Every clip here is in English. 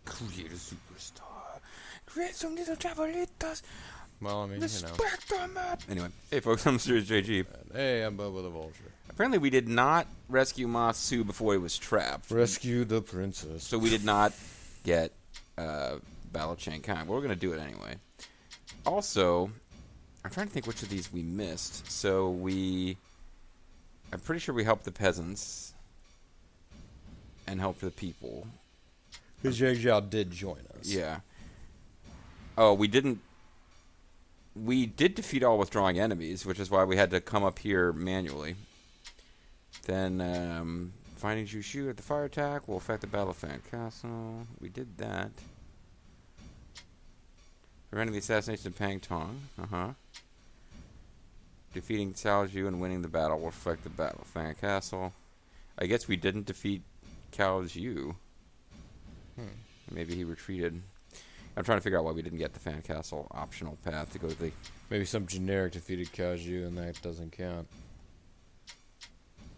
Create a superstar. Create some little travelitas. Well, I mean, Respect them up. Anyway, hey folks, I'm Serious JG. Hey, I'm Bubba the Vulture. Apparently we did not rescue Ma Su before he was trapped. Rescue the princess. So we did not get Battle of Chang Kang. But we're going to do it anyway. Also, I'm trying to think which of these we missed. So I'm pretty sure we helped the peasants and helped the people. Because Zhang Bao did join us. Yeah. Oh, we didn't. We did defeat all withdrawing enemies, which is why we had to come up here manually. Then, finding Zhu Shu at the fire attack will affect the Battle of Fan Castle. We did that. Preventing the assassination of Pang Tong. Defeating Cao Zhu and winning the battle will affect the Battle of Fan Castle. I guess we didn't defeat Cao Zhu. Maybe he retreated. I'm trying to figure out why we didn't get the Fan Castle optional path to go to the... Maybe some generic defeated Kaiju and that doesn't count.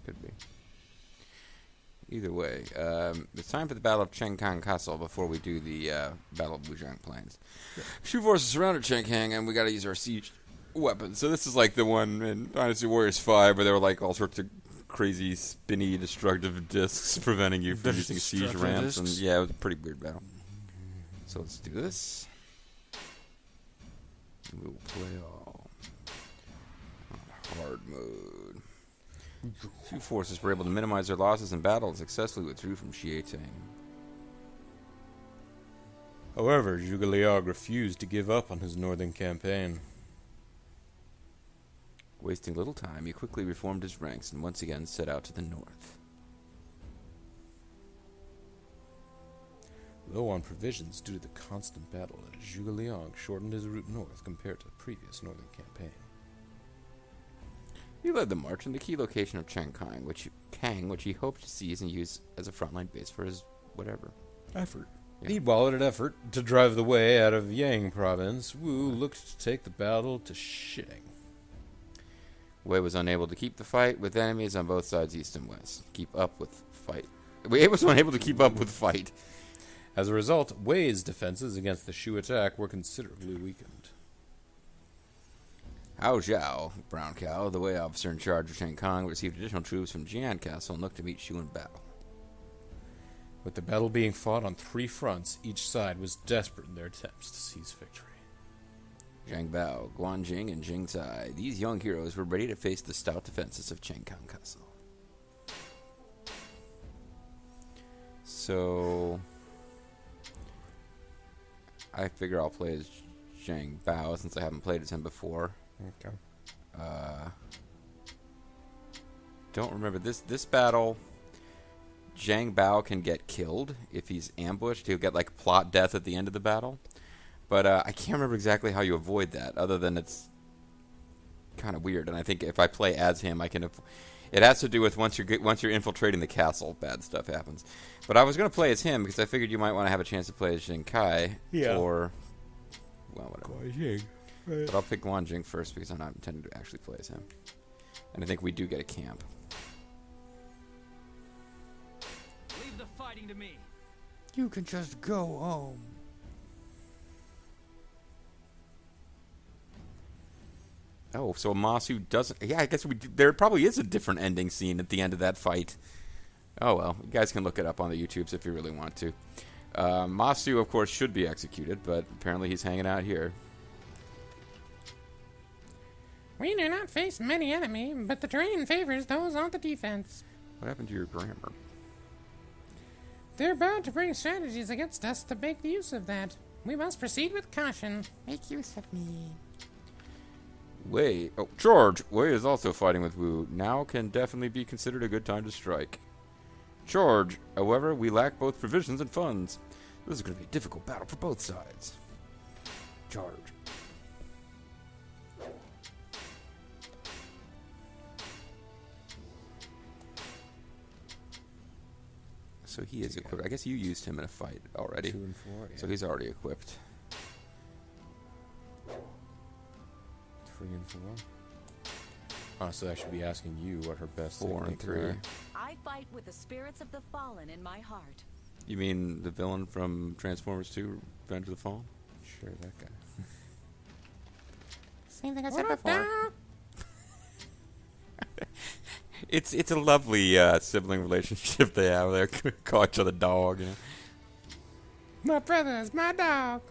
Could be. Either way, it's time for the Battle of Chengkang Castle before we do the Battle of Wujiang Plains. Yeah. Shu forces surrounded Chengkang, and we got to use our siege weapons. So this is like the one in Dynasty Warriors 5 where there were like all sorts of crazy, spinny, destructive discs preventing you from using siege ramps. And yeah, it was a pretty weird battle. So let's do this. We will play all on hard mode. Two forces were able to minimize their losses in battle and successfully withdrew from Xietang. However, Zhuge Liang refused to give up on his northern campaign. Wasting little time, he quickly reformed his ranks and once again set out to the north. Low on provisions due to the constant battle, Zhuge Liang shortened his route north compared to the previous northern campaign. He led the march in the key location of Changkang, which he hoped to seize and use as a frontline base for his whatever effort. Yeah. Meanwhile, in an effort to drive the Wei out of Yang province, Wu looked to take the battle to Shitting. Wei was unable to keep the fight with enemies on both sides, east and west. Wei was unable to keep up with fight. As a result, Wei's defenses against the Shu attack were considerably weakened. Hao Zhao, Brown Cow, the Wei officer in charge of Changkang, received additional troops from Jian Castle and looked to meet Shu in battle. With the battle being fought on 3 fronts, each side was desperate in their attempts to seize victory. Zhang Bao, Guanjing, and Jing Tsai, these young heroes were ready to face the stout defenses of Changkang Castle. So I figure I'll play as Zhang Bao since I haven't played as him before. Okay. Don't remember this battle. Zhang Bao can get killed if he's ambushed. He'll get like plot death at the end of the battle. But I can't remember exactly how you avoid that, other than it's kind of weird. And I think if I play as him, I can. It has to do with once you're infiltrating the castle, bad stuff happens. But I was going to play as him because I figured you might want to have a chance to play as Jing Kai. Yeah. Or, well, whatever. Guanjing. Right. But I'll pick Guanjing first because I'm not intending to actually play as him. And I think we do get a camp. Leave the fighting to me. You can just go home. Oh, so Masu doesn't... Yeah, I guess there probably is a different ending scene at the end of that fight. Oh, well. You guys can look it up on the YouTubes if you really want to. Masu, of course, should be executed, but apparently he's hanging out here. We do not face many enemy, but the terrain favors those on the defense. What happened to your grammar? They're bound to bring strategies against us to make use of that. We must proceed with caution. Make use of me. Wei. Oh, George! Wei is also fighting with Wu. Now can definitely be considered a good time to strike. George, however, we lack both provisions and funds. This is going to be a difficult battle for both sides. George. So he is equipped. I guess you used him in a fight already. 2 and 4, yeah. So he's already equipped. 3 and 4. Honestly, I should be asking you what her best 4 and techniques 3. are. I fight with the spirits of the fallen in my heart. You mean the villain from Transformers 2, Revenge of the Fallen? Sure, that guy. Same thing I said before. It's a lovely sibling relationship they have. They call each other dog. You know? My brother is my dog.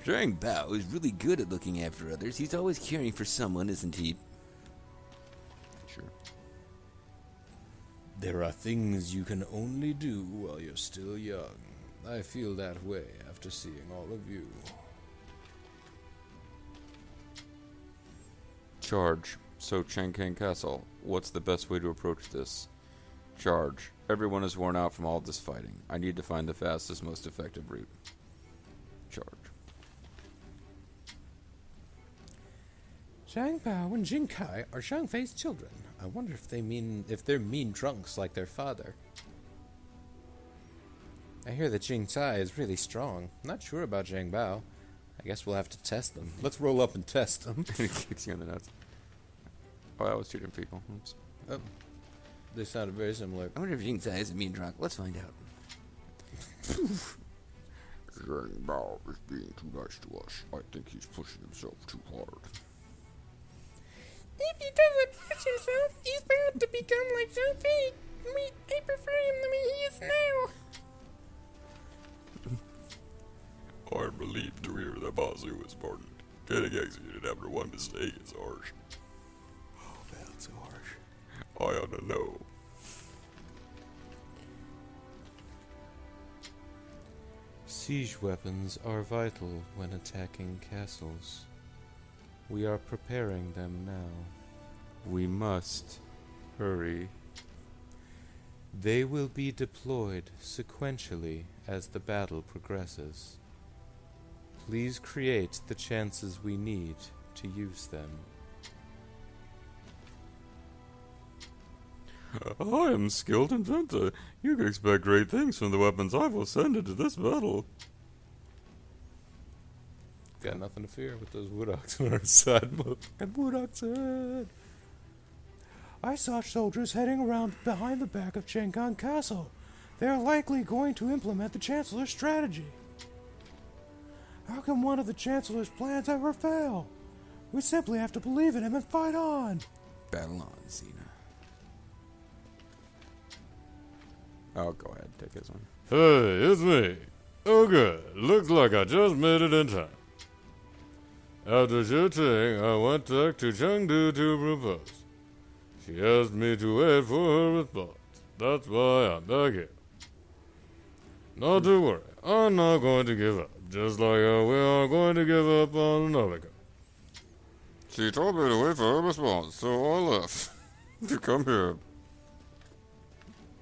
Zhang Bao is really good at looking after others. He's always caring for someone, isn't he? Sure. There are things you can only do while you're still young. I feel that way after seeing all of you. Charge. So, Chengkang Castle, what's the best way to approach this? Charge. Everyone is worn out from all this fighting. I need to find the fastest, most effective route. Charge. Zhang Bao and Jing Kai are Zhang Fei's children. I wonder if they're mean drunks like their father. I hear that Jing Kai is really strong. Not sure about Zhang Bao. I guess we'll have to test them. Let's roll up and test them. He kicks you in the nuts. Oh, that was two different people. Oops. Oh, they sounded very similar. I wonder if Jing Tsai is a mean drunk. Let's find out. Zhang Bao is being too nice to us. I think he's pushing himself too hard. If he doesn't push himself, he's bound to become like Zhang Fei. I prefer him the way he is now. I'm relieved to hear that Bazu was pardoned. Getting executed after one mistake is harsh. Oh, that's so harsh. I ought to know. Siege weapons are vital when attacking castles. We are preparing them now. We must hurry. They will be deployed sequentially as the battle progresses. Please create the chances we need to use them. I am skilled inventor. You can expect great things from the weapons I will send into this battle. Got nothing to fear with those Woodoks on our side. And Woodok's head. I saw soldiers heading around behind the back of Chengkang Castle. They are likely going to implement the Chancellor's strategy. How can one of the Chancellor's plans ever fail? We simply have to believe in him and fight on. Battle on, Xena. Oh, go ahead. Take this one. Hey, it's me. Oh good, looks like I just made it in time. After shooting, I went back to Chengdu to propose. She asked me to wait for her response. That's why I'm back here. Not to worry, I'm not going to give up, just like we are going to give up on another girl. She told me to wait for her response, so I left. To come here.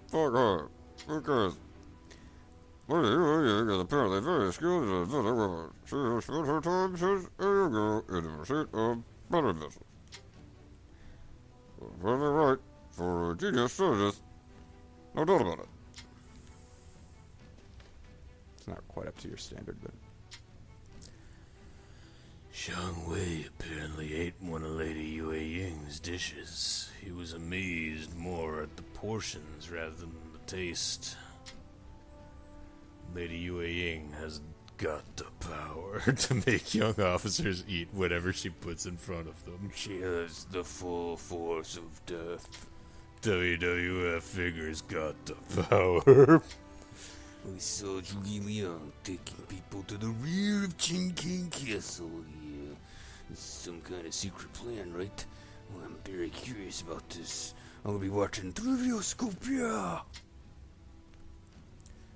Fuck her. Who cares? You is apparently very skilled in inventing weapons. She has spent her time since a year ago in the pursuit of better vessels. Perfectly right for a genius strategist. No doubt about it. It's not quite up to your standard, but... Zhang Wei apparently ate one of Lady Yue Ying's dishes. He was amazed more at the portions rather than the taste. Lady Yue Ying has got the power to make young officers eat whatever she puts in front of them. She has the full force of death. WWF figures got the power. We saw Zhuge Liang taking people to the rear of Chengkang Castle. Yeah, this is some kind of secret plan, right? Well, I'm very curious about this. I'm gonna be watching through the videoscope, yeah.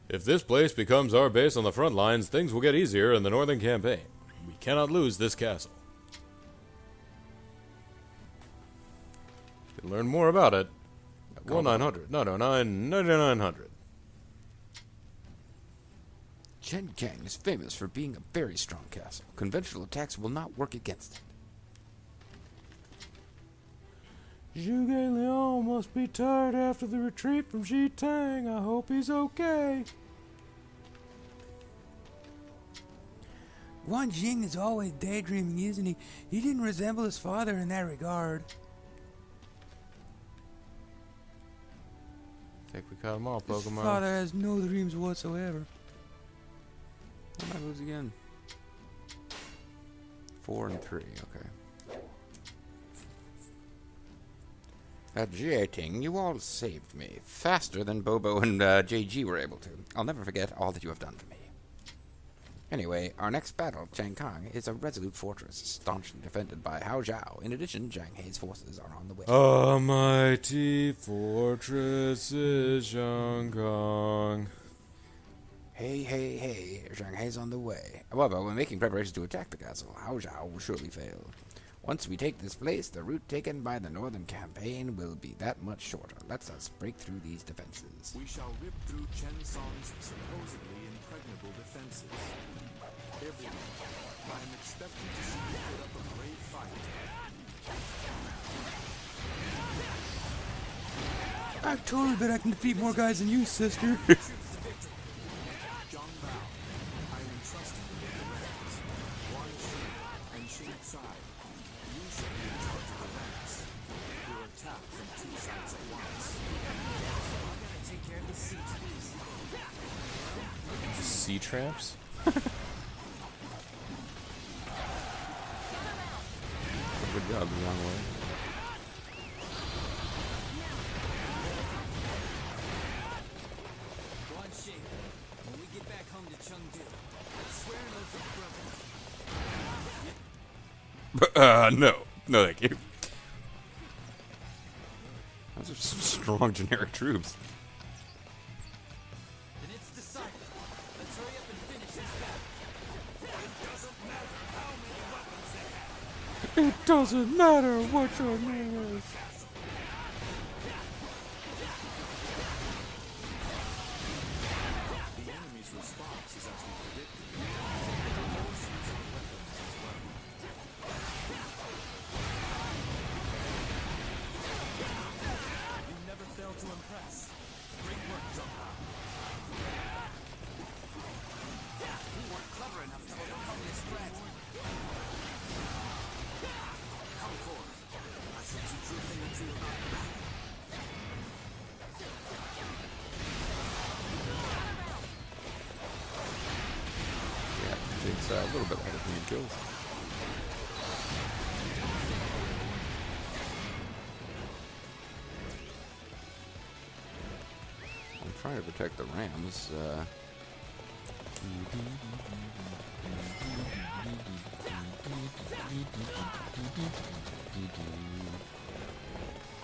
If this place becomes our base on the front lines, things will get easier in the Northern Campaign. We cannot lose this castle. You can learn more about it at 1-900-909-9900. Chengkang is famous for being a very strong castle. Conventional attacks will not work against it. Zhuge Liang must be tired after the retreat from Xitang. I hope he's okay. Guan Jing is always daydreaming, isn't he? He didn't resemble his father in that regard. Think we caught them all, This Pokemon. father has no dreams whatsoever. What are my moves again? 4 and 3, okay. Agitating, you all saved me. Faster than Bobo and JG were able to. I'll never forget all that you have done for me. Anyway, our next battle, Changkang, is a resolute fortress, staunchly defended by Hao Zhao. In addition, Zhang Hei's forces are on the way. A mighty fortress is Shanghai. Hey, hey, hey, Zhang Hei's on the way. However, we're making preparations to attack the castle. Hao Zhao will surely fail. Once we take this place, the route taken by the northern campaign will be that much shorter. Let us break through these defenses. We shall rip through Chen Song's supposedly impregnable defenses. Everyone, I am expecting to see you put up a brave fight. I totally bet I can defeat more guys than you, sister. Zhang Bao, I am entrusting you with the ranks. Wang Shi and Xing Tsai, you shall be in charge of the ranks. We'll attack from 2 sides at once. I gotta take care of the siege, please. Sea tramps? Good job, the wrong way. Guan Shi, when we get back home to Chengdu, swear an oath of brotherhood. No. No, thank you. Those are some strong generic troops. Then it's decided. Let's hurry up and finish this battle. It doesn't matter what your name is. The enemy's response is as we predicted. They force use our weapons as well. You never fail to impress. Great work, Zhang Bao. We weren't clever enough to overcome this threat. Come forth. I shall teach you a thing or two about battle. Yeah, it's a little bit better than kills. I'm trying to protect the Rams.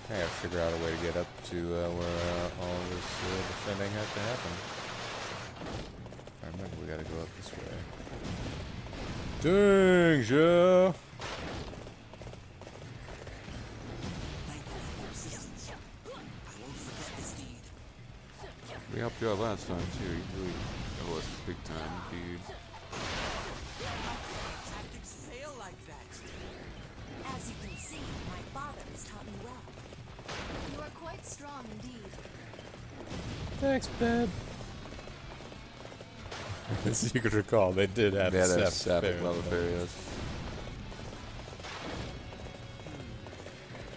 I gotta figure out a way to get up to where all this defending had to happen. I remember we gotta go up this way. Danger! Thank you for your assistance. I won't forget this deed. We helped you out last time too. You really owe us big time, dude. Tactics fail like that. As you can see, my father has taught me well. You are quite strong indeed. Thanks, babe. As you could recall, they did have They had a a sapphic love affair, yes.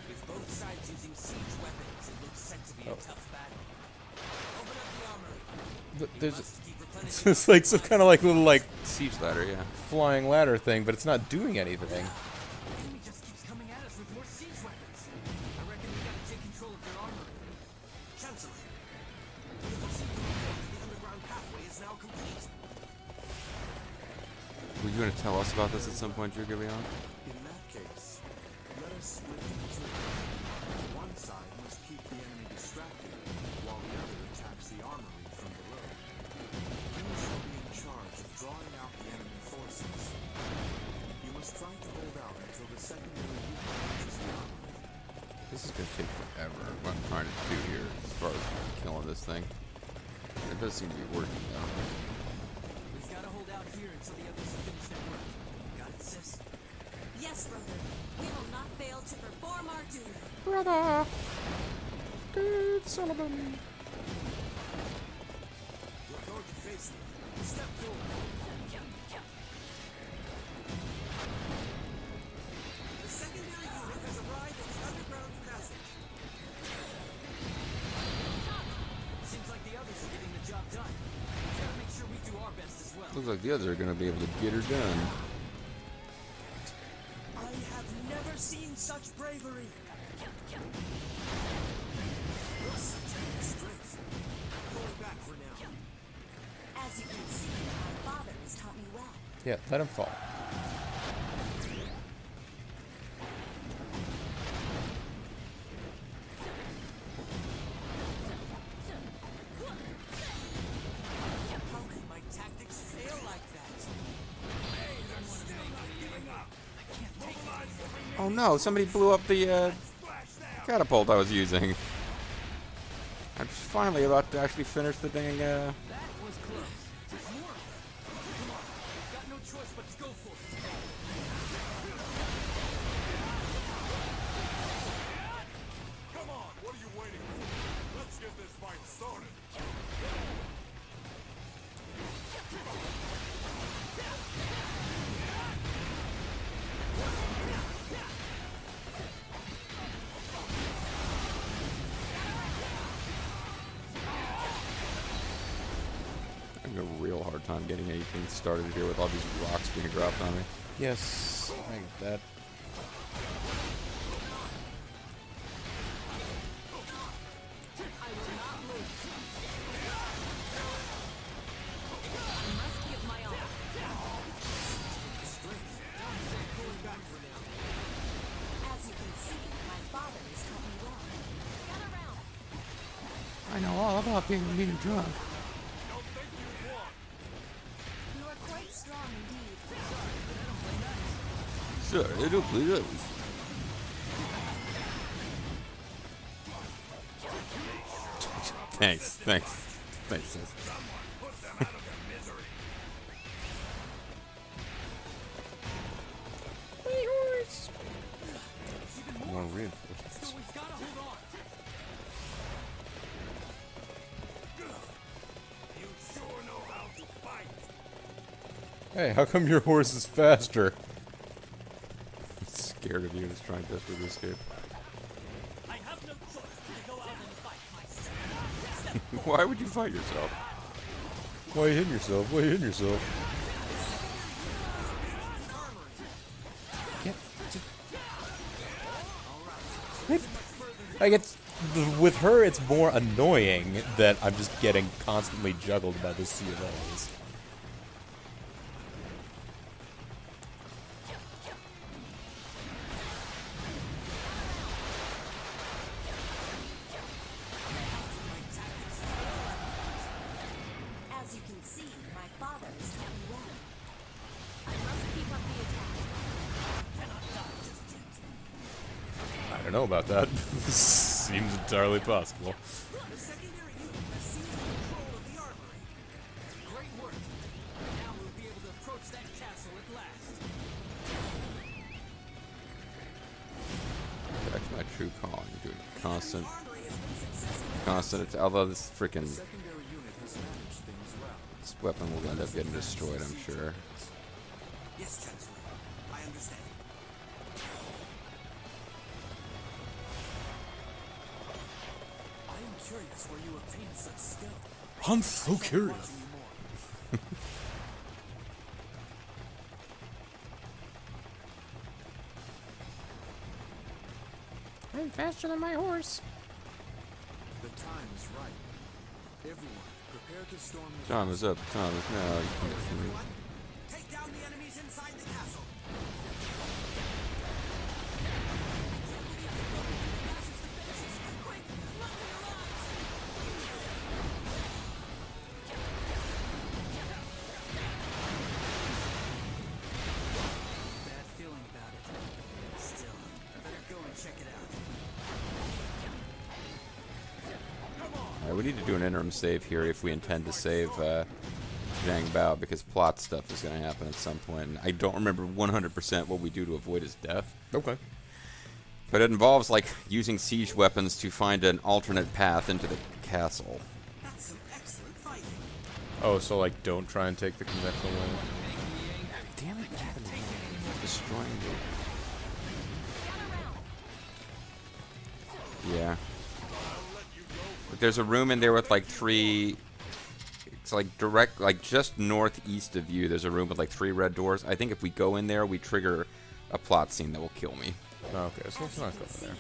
With both sides using siege weapons, it looks set to be a tough battle. Open up the armory. There's Must keep replenishing. it's like some kind of like little like Siege ladder, yeah. flying ladder thing, but it's not doing anything. The enemy just keeps coming at us with more siege weapons. I reckon we gotta take control of their armory. Chancellor, the underground pathway is now complete. Were you going to tell us about this at some point, Jugileon? In that case, let us split into two. One side must keep the enemy distracted, while the other attacks the armory from below. You shall be in charge of drawing out the enemy forces. You must try to hold out until the secondary unit reaches the armory. This is going to take forever. What I'm trying to do here as far as killing this thing. It does seem to be working, though. We've gotta hold out here until the others finish their work. Got it, sis? Yes, brother. We will not fail to perform our duty. Brother! Dude, Sullivan! You're going to face me. Step forward. The secondary unit has arrived at the underground passage. Looks like the others are gonna be able to get her done. I have never seen such bravery. Strength. Pulling back for now. As you can see, my father has taught me well. Yeah, let him fall. How can my tactics fail like that? Oh no! Somebody blew up the catapult I was using. I'm finally about to actually finish the dang. That was close. More. Come on. Got no choice but to go for it. Come on, what are you waiting for? Let's get this fight started. I'm having a real hard time getting anything started here with all these rocks being dropped on me. Yes, I get that. As you can see, my father has taught me well. Gather round. I know all about being drunk. You are quite strong indeed. Sir, I don't believe that. Thanks. Sis. More reinforcements. So we've got to hold on. You sure know how to fight. Hey, how come your horse is faster? I'm scared of you. Just trying desperately to escape. I have no choice but to go out and fight myself. Why would you fight yourself? Why are you hitting yourself? Why are you hitting yourself? Like it's with her, it's more annoying that I'm just getting constantly juggled by the sea of L's. As you can see, my father has taught me well. I must keep up the attack. Cannot die just yet. I don't know about that. Seems entirely possible. The secondary unit has seized control of the armory. Great work. Now we'll be able to approach that castle at last. That's my true calling. Doing constant. Armory has been successful. Constant. Although this freaking Secondary unit has managed things well. this weapon will end up getting destroyed, I'm sure. Yes, Chancellor. I understand. I am curious where you obtained such skill. I'm so Watch curious. me more. I'm faster than my horse. The time is right. Everyone, prepare to storm the Time is up. Time is now. You can Everyone, take down the enemies inside the castle. Bad feeling about it. Still, I better go and check it out. Alright, we need to do an interim save here if we intend to save Zhang Bao, because plot stuff is going to happen at some point. And I don't remember 100% what we do to avoid his death. Okay. But it involves, like, using siege weapons to find an alternate path into the castle. That's some excellent fighting. Oh, so like, don't try and take the conventional way. Damn it, destroying the... Yeah. But there's a room in there with, like, 3 It's like direct, like just northeast of you. There's a room with like 3 red doors. I think if we go in there, we trigger a plot scene that will kill me. Oh, okay, so let's not go in there.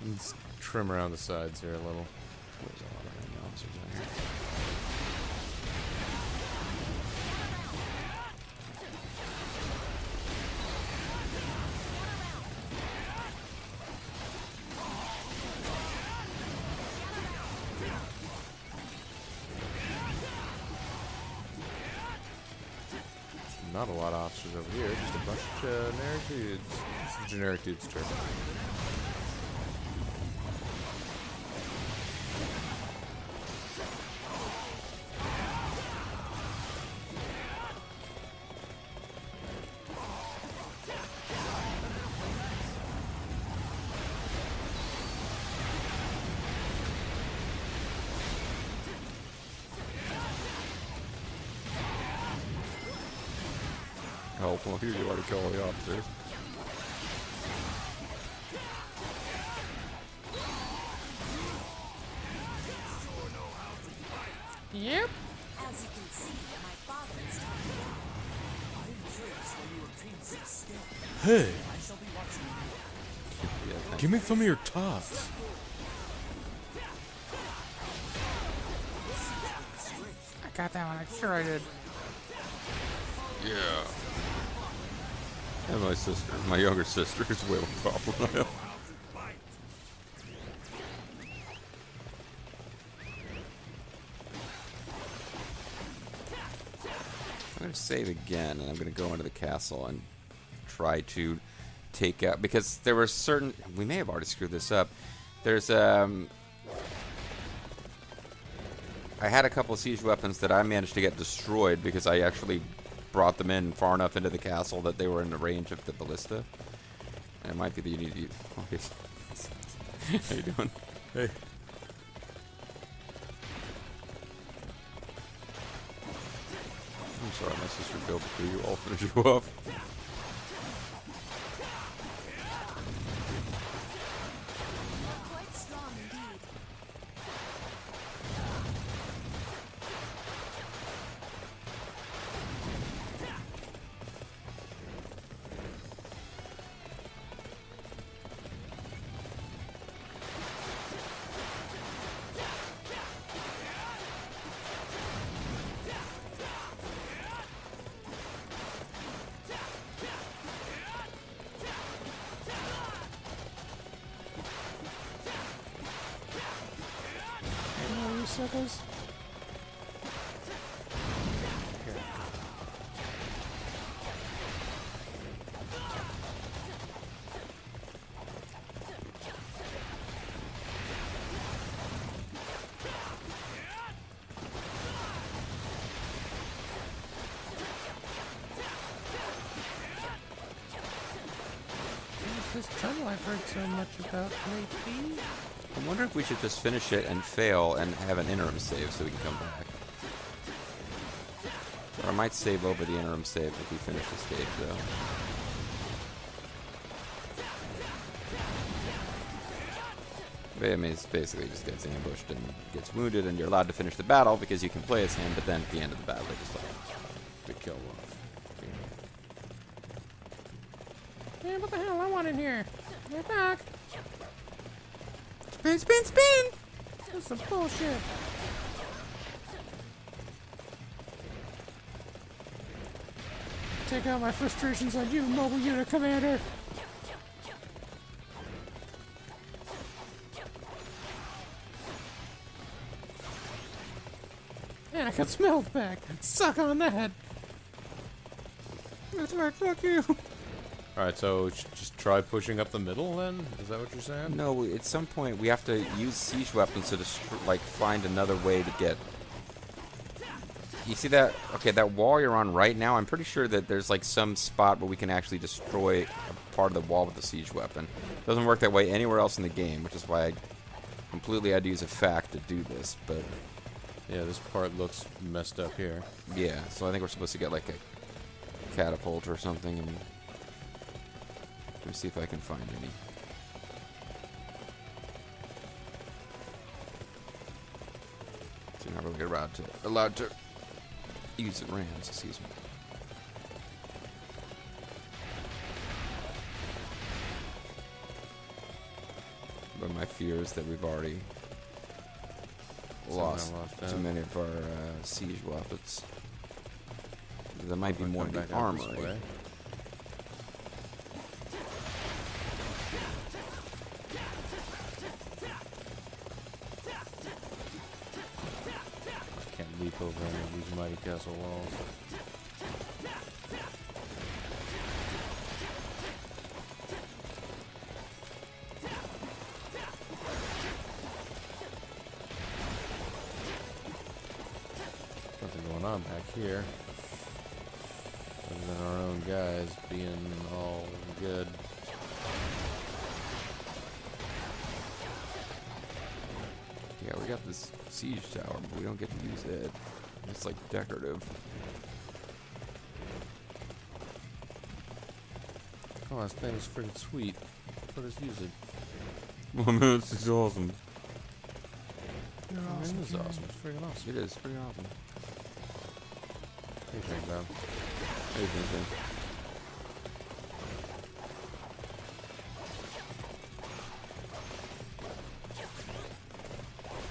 Let's trim around the sides here a little. There's a lot of enemy officers out here. Not a lot of officers over here, just a bunch of generic dudes. It's the generic dude's turn. Oh, well, here you already kill all the officers. Yep. As you can see, my father is taught me well. I am curious when you obtain such skill. Hey, I shall be watching you. Yeah, give me some of your tots. I got that one. I'm sure I did. yeah. And my sister, my younger sister, is way more powerful than I am. I'm going to save again, and I'm going to go into the castle and try to take out, because there were certain, we may have already screwed this up. There's I had a couple of siege weapons that I managed to get destroyed because I actually brought them in far enough into the castle that they were in the range of the ballista. And it might be that you need to use. Okay. How you doing? Hey. I'm sorry, my sister failed to kill you. I'll finish you off. Quite strong indeed. Oh, you suckers. What's this tunnel I've heard so much about lately? I wonder if we should just finish it and fail and have an interim save so we can come back. Or I might save over the interim save if we finish the stage, though. But, I mean, it's basically just gets ambushed and gets wounded, and you're allowed to finish the battle because you can play as him, but then at the end of the battle, they just like to kill one. Man, what the hell? I want in here. Get back. Spin, spin, spin! That's some bullshit. Take out my frustrations on you, mobile unit commander. And I got some health back. Suck on that. That's right, fuck you. Alright, so just try pushing up the middle then? Is that what you're saying? No, at some point we have to use siege weapons to like find another way to get. You see that? Okay, that wall you're on right now. I'm pretty sure that there's like some spot where we can actually destroy a part of the wall with the siege weapon. Doesn't work that way anywhere else in the game, which is why I completely had to use a fact to do this. But Yeah, this part looks messed up here. yeah, so I think we're supposed to get like a catapult or something. And let me see if I can find any. not really allowed to use the rams, excuse me. But my fear is that we've already lost too many of our siege weapons. There might be more in the armory. Can't leap over any of these mighty castle walls. Nothing going on back here. Other than our own guys being all good. Yeah, we got this siege tower, but we don't get to use it. It's like decorative. Oh, this thing is freaking sweet. Let us use it. Well, man, this is awesome. You're Oh, awesome. it is awesome. It's freaking awesome. It is pretty awesome. Hey, Zhang Bao. Hey, Vincent.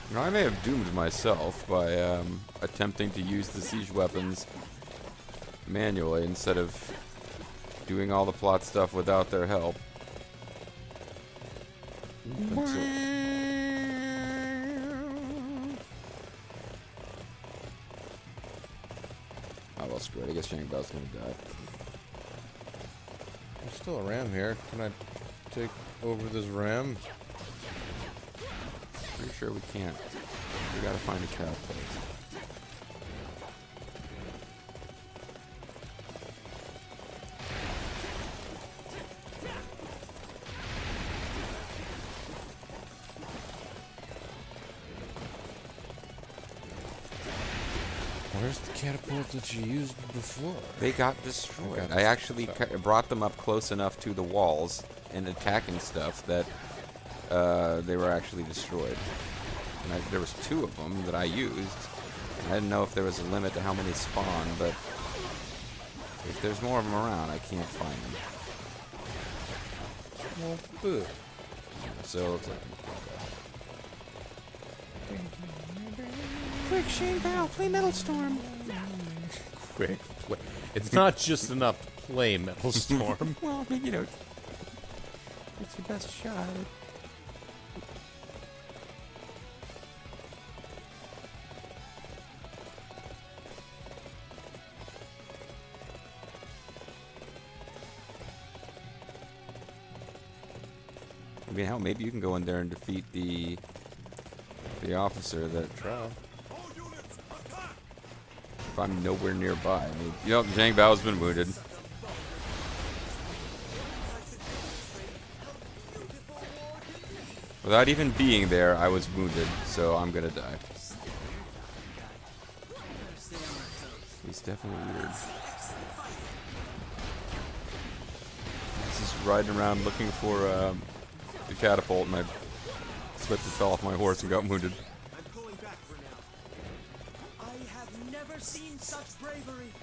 You know, I may have doomed myself by attempting to use the siege weapons manually instead of doing all the plot stuff without their help. But so- oh well, screw it. I guess Zhang Bao's gonna die. There's still a ram here. Can I take over this ram? Pretty sure we can't. We gotta find a catapult. Where's the catapult that you used before? They got destroyed. Okay. I actually brought them up close enough to the walls and attacking stuff that they were actually destroyed. And there was 2 of them that I used. I didn't know if there was a limit to how many spawn, but if there's more of them around, I can't find them. Well, good. So it looks like Quick, Zhang Bao, play Metal Storm. Quick. It's not just enough to play Metal Storm. Well, I mean, you know, it's your best shot. I mean, hell, maybe you can go in there and defeat the officer that. Try. If I'm nowhere nearby. I mean, you know, Zhang Bao's been wounded. Without even being there, I was wounded, so I'm gonna die. He's definitely weird. He's just riding around looking for the catapult, and I slipped and fell off my horse and got wounded. I'm pulling back for now. I have never seen such bravery.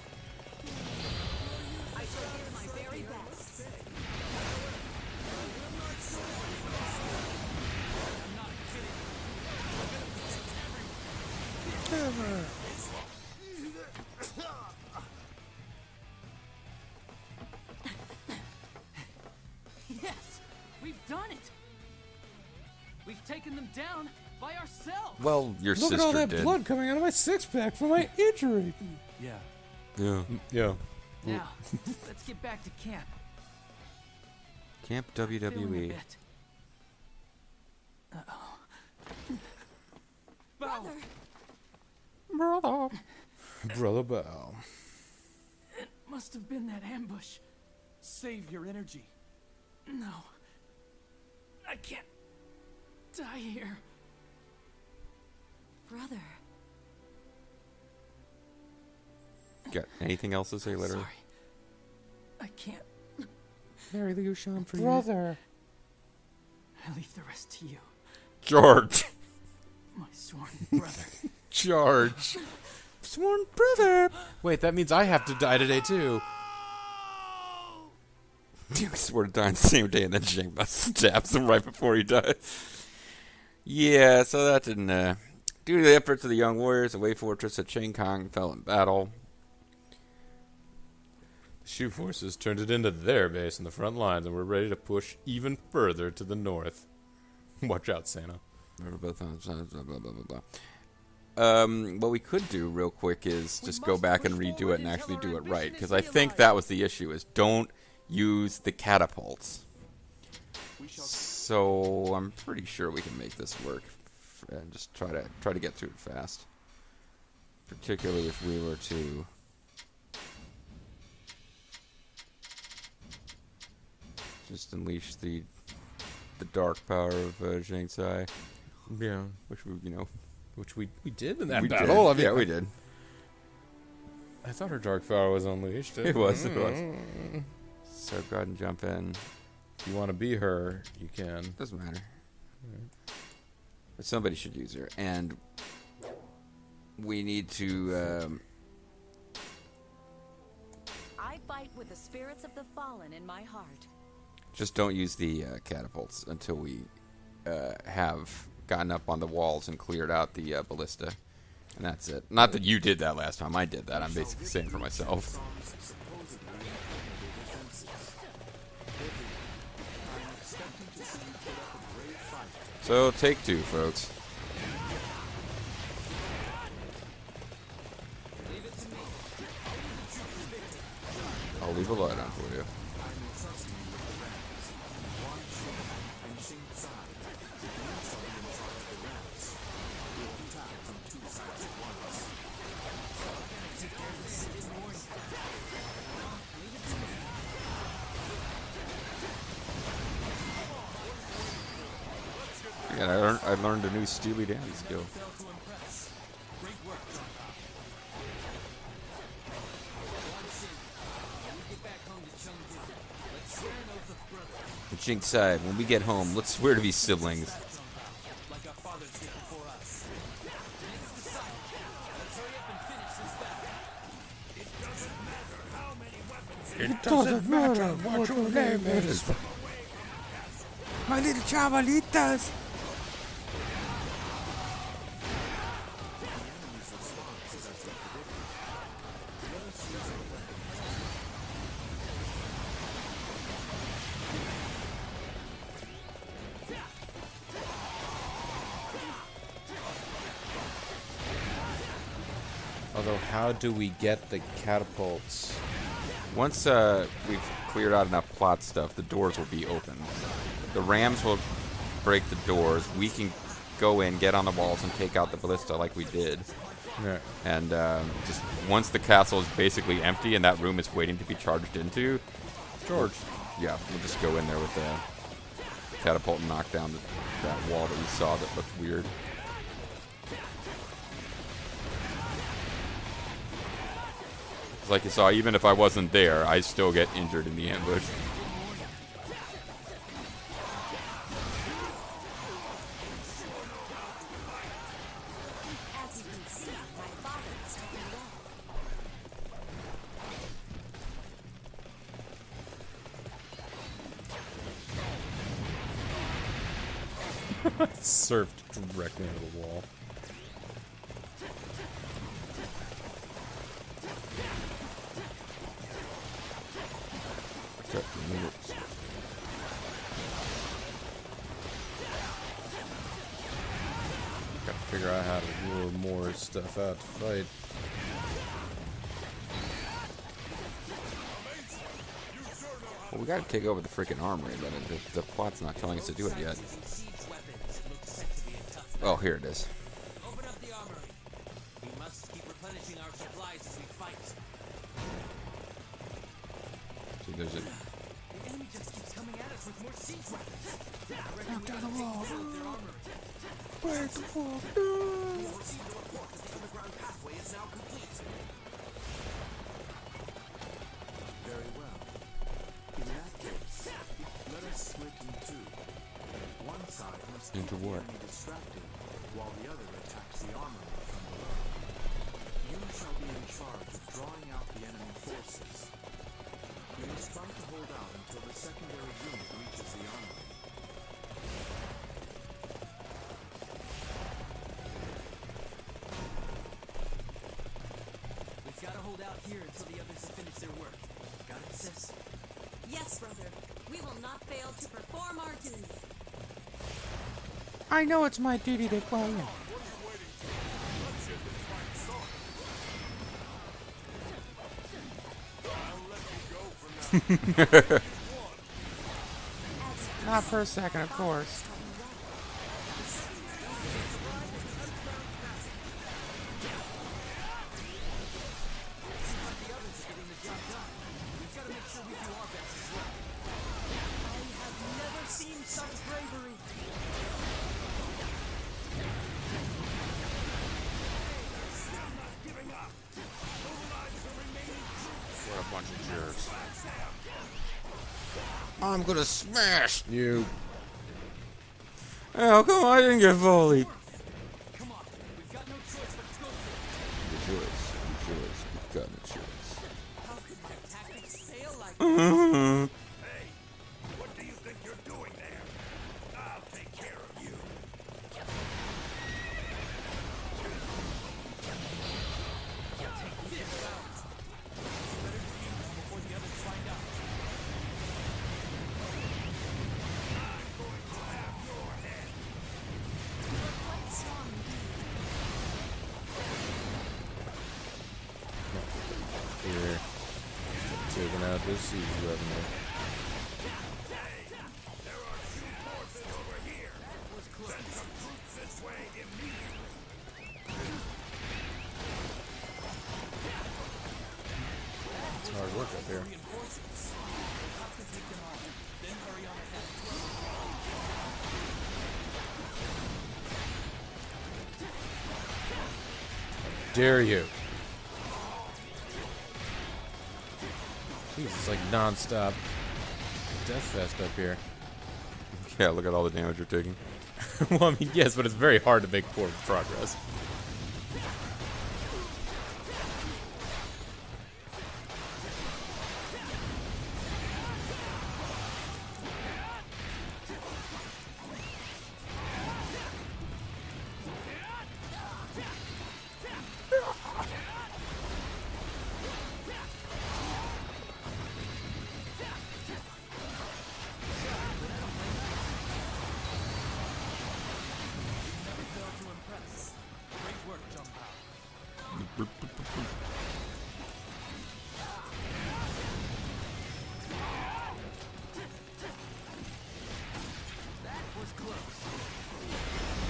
I shall give my very best. I'm not kidding. Yes, we've done it. We've taken them down by ourselves. Well, your Look sister at all that did. blood coming out of my six-pack from my injury. Yeah. Yeah. Yeah. Now, let's get back to camp. Camp Feeling a WWE. bit. Uh-oh. Bao, Brother. Brother Bao. it must have been that ambush. Save your energy. No. I can't die here. Brother. Got anything else to say later? Sorry. I can't. Mary Lou Sham for Brother. I leave the rest to you. George! My sworn brother. charge. Sworn brother. Wait, that means I have to die today too. You swear to die on the same day, and then Zhang Bao stabs him right before he dies. Yeah, so that didn't. Due to the efforts of the young warriors, the Wei fortress at Kong fell in battle. The Shu forces turned it into their base in the front lines, and were ready to push even further to the north. Watch out, Santa. Blah, blah, blah, blah. What we could do real quick is just go back and redo it and actually do it right, because I think that was the issue: is don't use the catapults. So I'm pretty sure we can make this work, and just try to get through it fast. Particularly if we were to just unleash the dark power of Zhang Tsai. Yeah, Which we we did in that we battle. did. Yeah, we did. I thought her dark power was unleashed. It was. So go ahead and jump in. If you want to be her, you can. Doesn't matter. But somebody should use her, and we need to. I fight with the spirits of the fallen in my heart. Just don't use the catapults until we have gotten up on the walls and cleared out the ballista. And that's it. Not that you did that last time. I did that. I'm basically saying for myself. So, take two, folks. I'll leave a light on for you. Yeah, I learned a new Steely Dan skill. Jing said, when we get home, let's swear to be siblings. It doesn't matter what your name is. My little chavalitas. Although, how do we get the catapults? Once we've cleared out enough plot stuff, the doors will be open. The rams will break the doors. We can go in, get on the walls, and take out the ballista like we did. Yeah. And just once the castle is basically empty and that room is waiting to be charged into, George. yeah, we'll just go in there with the catapult and knock down that wall that we saw that looked weird. Like you saw, even if I wasn't there, I still get injured in the ambush. As you can see, my father is taking well. Surfed directly into the wall. Gotta figure out how to lure more stuff out to fight. Well, we gotta take over the freaking armory, but the plot's not telling us to do it yet. Oh, here it is. Open up the armory. We must keep replenishing our supplies as we fight. See, there's a... The enemy just keeps coming at us with more siege weapons. Knock down the wall. Their armory. Break the wall. We have received a report that the underground pathway is now complete. Very well. In that case, let us split in two. One side must keep Into the what? enemy distracted, while the other attacks the armory from below. be in charge of drawing out the enemy forces. You must try to hold out until the secondary unit reaches the armory. We've got to hold out here until the others have finished their work. Got it, sis? Yes, brother. We will not fail to perform our duty. I know it's my duty to well, yeah. Not for a second, of course. What a bunch of jerks. I'm gonna smash you. Oh, come on, I didn't get volleyed. Come on. We've got no choice but to go for it. Rejoice, we've got no choice. How could their tactics fail like that? What do you think you're doing there? I'll take care of you. Before the others find out. Here. Taking out this siege revenue. It's hard work up here. Dare you? Jeez, it's like non-stop death fest up here. Yeah, look at all the damage you're taking. Well, I mean, yes, but it's very hard to make forward progress. Great work, Zhang Bao. That was close.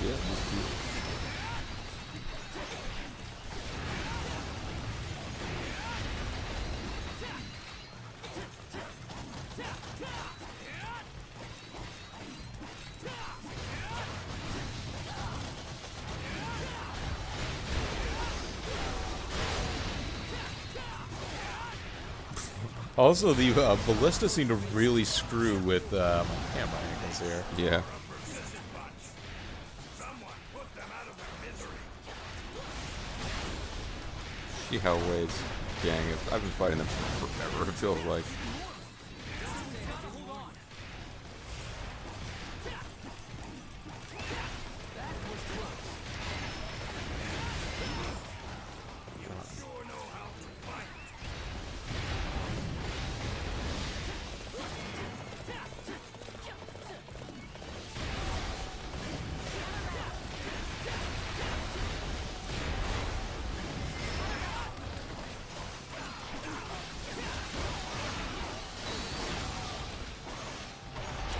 Yeah, these two. Also, the ballista seem to really screw with my camera angles here. Yeah. See how Wade's gang is. I've been fighting them forever, it feels like.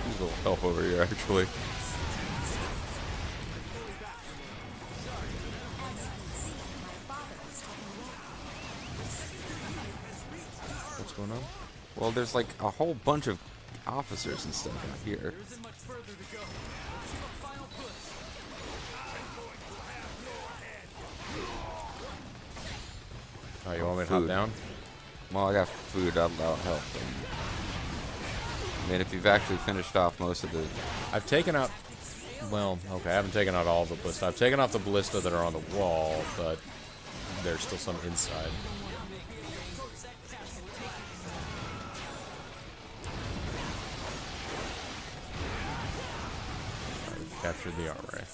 Needs a little help over here, actually. What's going on? Well, there's like a whole bunch of officers and stuff out here. There isn't much further to go. Let's give a final push. Oh, you want me to hop Food. down? Well, I got food, that'll help. I mean, if you've actually finished off most of the... I've taken out... Well, okay, I haven't taken out all of the ballista. I've taken off the ballista that are on the wall, but there's still some inside. Capture the armory.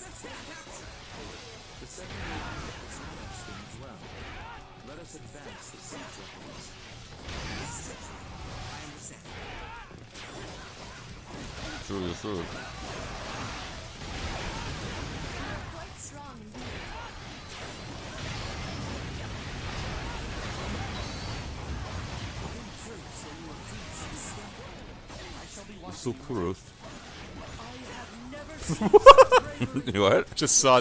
The second line is interesting as well. Let us advance the siege weapons. I understand. True. Quite strong indeed. So cool. I have never What? Just saw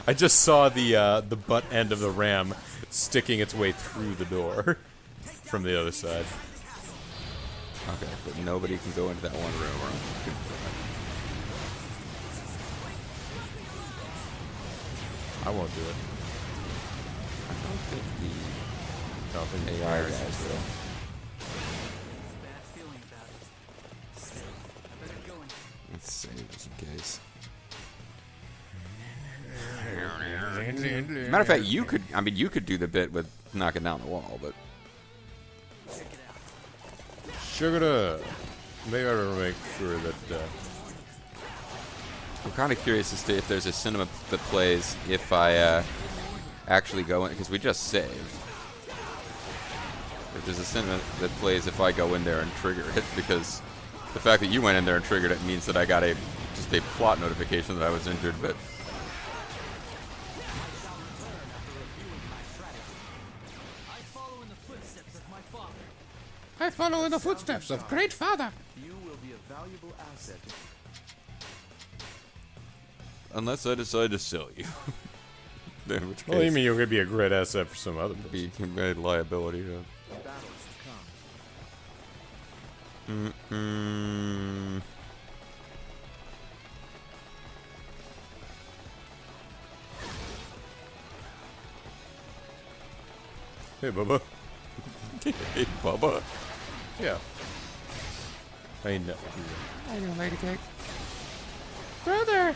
I just saw the butt end of the ram sticking its way through the door from the other side. Okay, but nobody can go into that one room. I won't do it. I don't think Don't think the the AI guys guys will. Bad feeling about it. Still, I better go and Let's save just in case. Matter of fact, you could do the bit with knocking down the wall, but Sugar. They gotta make sure that. I'm kind of curious as to if there's a cinema that plays if I actually go in, because we just saved. If there's a cinema that plays if I go in there and trigger it, because the fact that you went in there and triggered it means that I got just a plot notification that I was injured, but I follow in the footsteps of my father. I follow in the footsteps of Great Father. You will be a valuable asset. unless I decide to sell you. In which case, Well, you mean you're going to be a great asset for some other person. be a liability. Battles to come. Hey, Bubba. Hey, Bubba. Yeah. I know. I know, Lady Cake. Brother!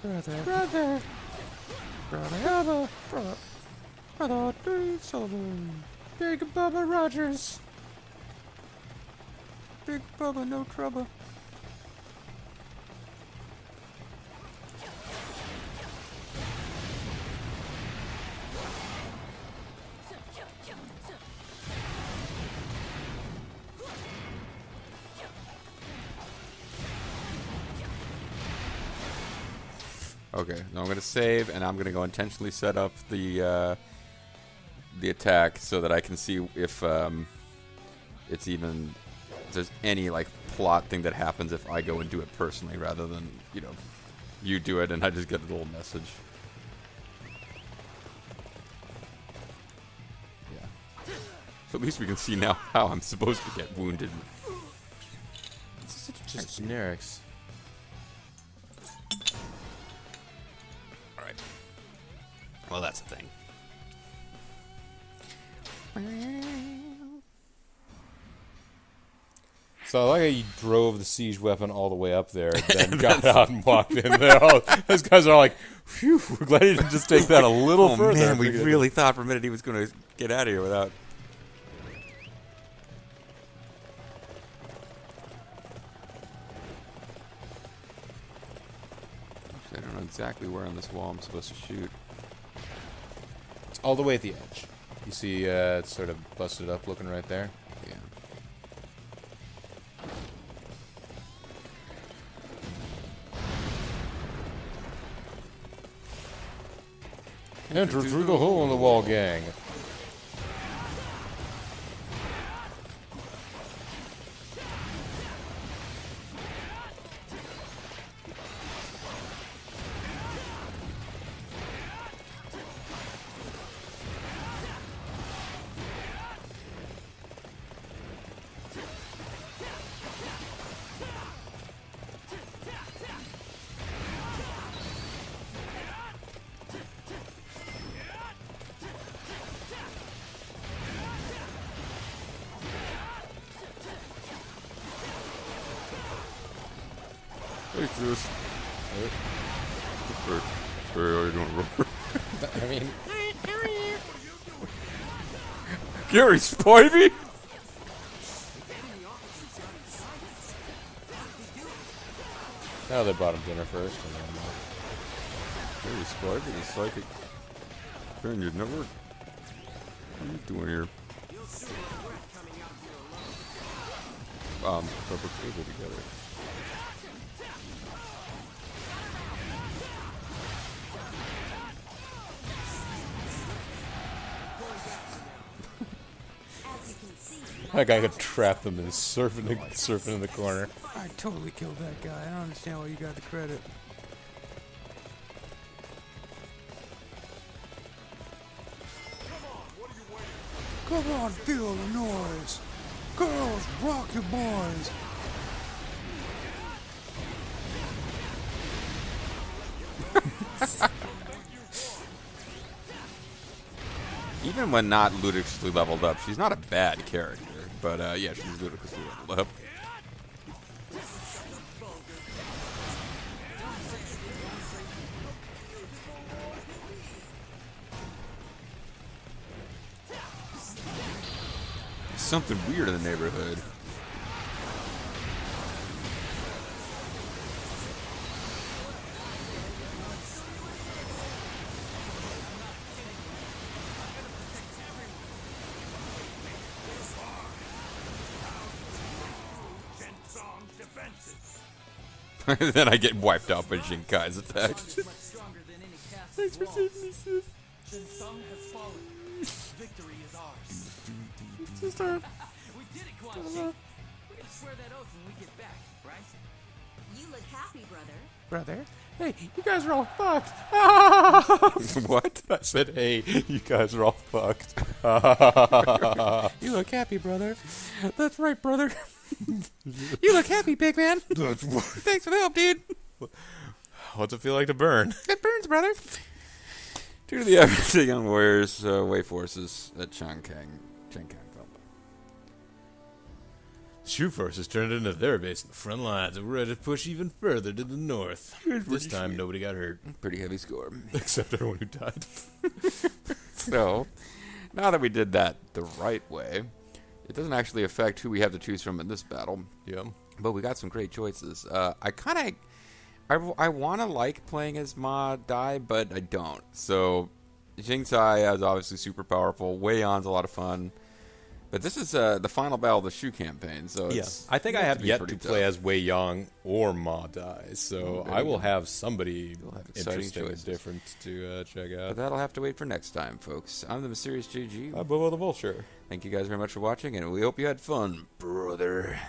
Brother! Brother, do something. Big Bubba Rogers. Big Bubba, no trouble. Okay, now I'm going to save, and I'm going to go intentionally set up the attack so that I can see if it's even if there's any like plot thing that happens if I go and do it personally rather than you do it and I just get a little message. Yeah. So at least we can see now how I'm supposed to get wounded. Just generics. Alright. Well, that's the thing. So I like how you drove the siege weapon all the way up there, then got out and walked in there. Those guys are like, phew, we're glad you didn't just take that a little further. Man, we really thought for a minute he was going to get out of here without... I don't know exactly where on this wall I'm supposed to shoot. It's all the way at the edge. You see it's sort of busted up looking right there? Yeah. Enter through the hole in the wall, gang. Hey, Chris. Hey, how you doing, Robert? I mean, Gary Spivey? Now they bought him dinner first. And then, Gary Spivey, the psychic. Your network? What are you doing here? Rubber cable together. that guy could trap them and surfing in the corner. I totally killed that guy. I don't understand why you got the credit. Come on, feel the noise. Girls, rock your boys. Even when not ludicrously leveled up, she's not a bad character. But yeah, she's ludicrously leveled up. Something weird in the neighborhood. Then I get wiped out by Jinkai's attack. Thanks for saving me, sis. Sung has fallen. Victory is ours. Sister. We did it, Quan Chi. We're gonna swear that oath when we get back, right? You look happy, brother. Brother. Hey, you guys are all fucked. What? I said, hey, you guys are all fucked. You look happy, brother. That's right, brother. You look happy, big man. Thanks for the help, dude. What's it feel like to burn? It burns, brother. Due to the efforts of young warriors, Wei forces at Changkang fell. Shu forces turned into their base in the front lines and were ready to push even further to the north. This time, nobody got hurt. Pretty heavy score. Except everyone who died. So, now that we did that the right way, it doesn't actually affect who we have to choose from in this battle. Yeah. But we got some great choices. I want to like playing as Ma Dai, but I don't. So, Jing Tsai is obviously super powerful. Wei Yan's a lot of fun. But this is the final battle of the Shu campaign, so it's, I think I have yet to pretty play tough. as Wei Yang or Ma Dai, so There I you will go. have somebody You'll have exciting interesting and choices. different to check But out. that'll have to wait for next time, folks. I'm the Mysterious JG. Bobo the Vulture. Thank you guys very much for watching, and we hope you had fun, brother.